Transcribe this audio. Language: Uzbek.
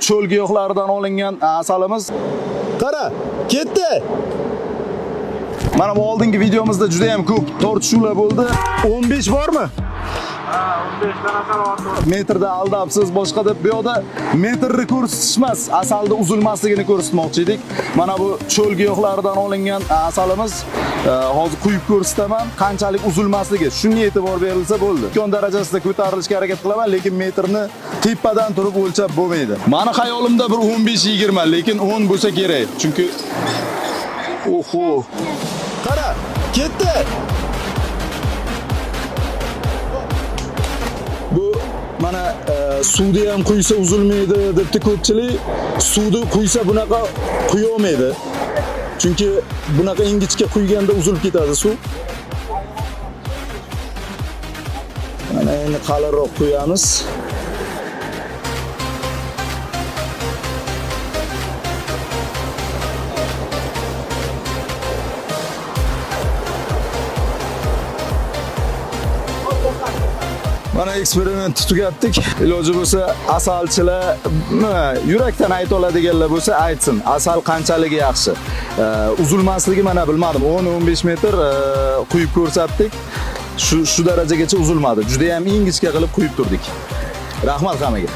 cho'l giyohlaridan olingan asalimiz. Qara, ketdi. Mana bu oldingi videomizda juda ham ko'p tortishuvlar bo'ldi. 15 bormi? 15 dan asal oldi. Metrda aldabsiz, boshqa deb bu yoqda metrni ko'rsatishmas, asalni uzilmasligini ko'rsatmoqchi edik. Mana bu cho'l giyohlaridan olingan asalimiz. Hozir quyib ko'rsataman, qanchalik uzilmasligi. Shunga e'tibor berilsa bo'ldi. Imkon darajasida ko'tarilishga harakat qilaman, lekin metrni tepadan turib o'lchab bo'lmaydi. Mani xayolimda bir 15-20, lekin 10 bo'lsa kerak. Chunki oho. Qara, ketdi. Bu mana suvda ham quysa uzilmaydi debdi ko'pchilik. Suvni quysa bunaqa quya olmaydi. Chunki bunaqa ingichka quyganda uzilib ketadi suv. Mana endi qalinroq quyamiz. Mana eksperiment tugatdik. Iloji bo'lsa asalchilar yurakdan ayta oladiganlar bo'lsa aytsin. Asal qanchaligi yaxshi. Uzilmasligi mana bilmadim. 10-15 metr quyib ko'rsatdik. Shu darajagacha uzilmadi. Juda ham ingichka qilib quyib turdik. Rahmat hammaga.